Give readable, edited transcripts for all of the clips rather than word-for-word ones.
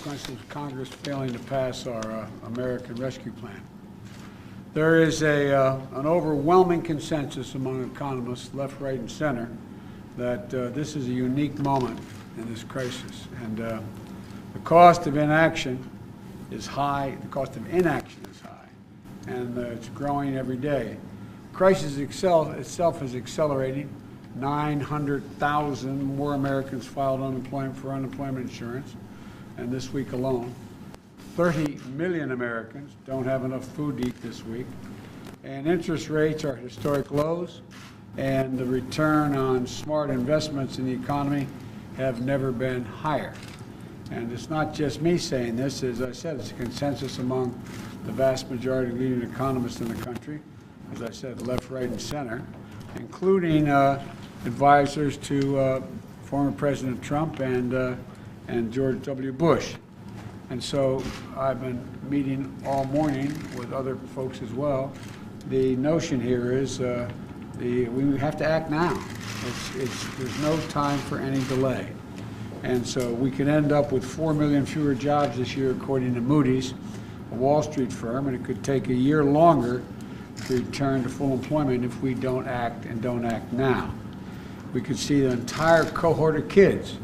consequences of Congress failing to pass our American Rescue Plan. There is an overwhelming consensus among economists, left, right, and center, that this is a unique moment in this crisis. And the cost of inaction is high. The cost of inaction is high. And it's growing every day. The crisis itself is accelerating. 900,000 more Americans filed for unemployment insurance, and this week alone. 30 million Americans don't have enough food to eat this week. And interest rates are at historic lows, and the return on smart investments in the economy have never been higher. And it's not just me saying this. As I said, it's a consensus among the vast majority of leading economists in the country. As I said, left, right, and center, including advisors to former President Trump and George W. Bush. And so I've been meeting all morning with other folks as well. The notion here is we have to act now. There's no time for any delay. And so we can end up with 4 million fewer jobs this year, according to Moody's, a Wall Street firm, and it could take a year longer to return to full employment if we don't act and don't act now. We could see the entire cohort of kids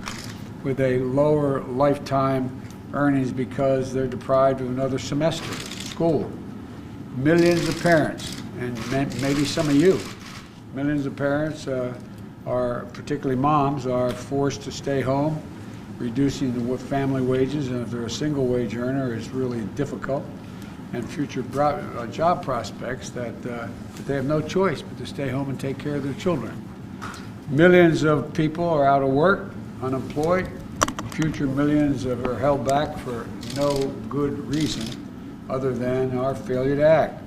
with a lower lifetime earnings because they're deprived of another semester of school. Millions of parents, and maybe some of you, millions of parents are, particularly moms, are forced to stay home, reducing the family wages, and if they're a single wage earner, it's really difficult, and future job prospects that they have no choice but to stay home and take care of their children. Millions of people are out of work, unemployed. Future millions are held back for no good reason other than our failure to act.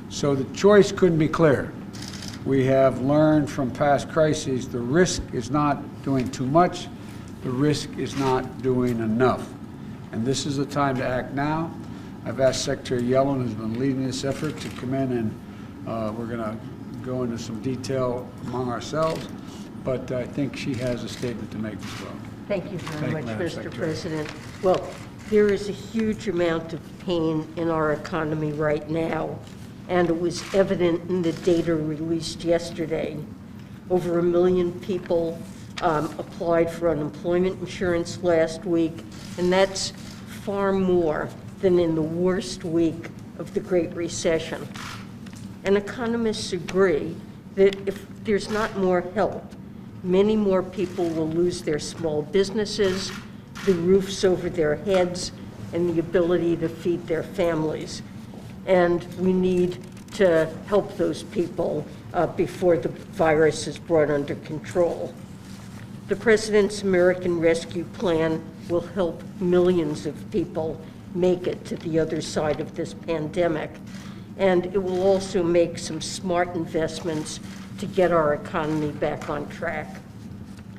So the choice couldn't be clearer. We have learned from past crises the risk is not doing too much, the risk is not doing enough. And this is the time to act now. I've asked Secretary Yellen, who's been leading this effort, to come in and we're going to go into some detail among ourselves, but I think she has a statement to make as well. Thank you very much, Mr. President. Well, there is a huge amount of pain in our economy right now, and it was evident in the data released yesterday. Over 1 million people applied for unemployment insurance last week, and that's far more than in the worst week of the Great Recession. And economists agree that if there's not more help, many more people will lose their small businesses, the roofs over their heads, and the ability to feed their families. And we need to help those people before the virus is brought under control. The President's American Rescue Plan will help millions of people make it to the other side of this pandemic. And it will also make some smart investments to get our economy back on track.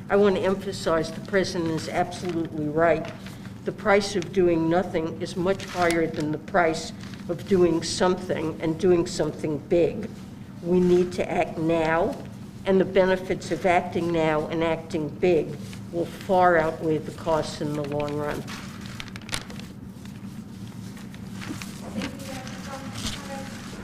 I want to emphasize the President is absolutely right. The price of doing nothing is much higher than the price of doing something, and doing something big. We need to act now, and the benefits of acting now and acting big will far outweigh the costs in the long run.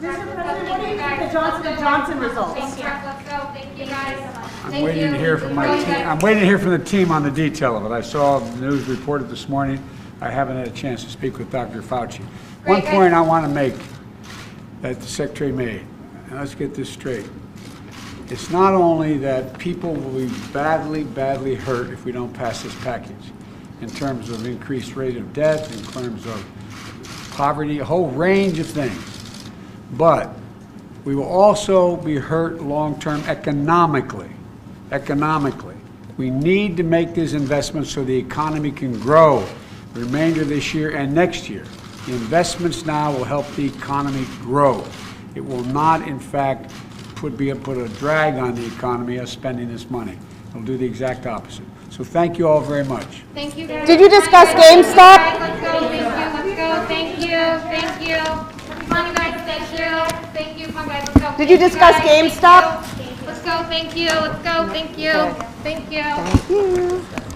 Mr. President, what do you think of the Johnson & Johnson results? Thank you. Let's go. Thank you, guys. I'm waiting to hear from my team. I'm waiting to hear from the team on the detail of it. I saw the news reported this morning. I haven't had a chance to speak with Dr. Fauci. One point I want to make that the Secretary made, and let's get this straight. It's not only that people will be badly, badly hurt if we don't pass this package, in terms of increased rate of death, in terms of poverty, a whole range of things. But we will also be hurt long-term economically. Economically. We need to make these investments so the economy can grow the remainder of this year and next year. The investments now will help the economy grow. It will not, in fact, put a drag on the economy as spending this money. It'll do the exact opposite. So thank you all very much. Thank you, guys. Did you discuss GameStop? Let's go. Thank you. Let's go. Thank you. Thank you. Come on, guys. Thank you. Thank you. Come on, guys. Let's go. Did you discuss GameStop? Let's go. Thank you. Let's go. Thank you. Thank you. Thank you.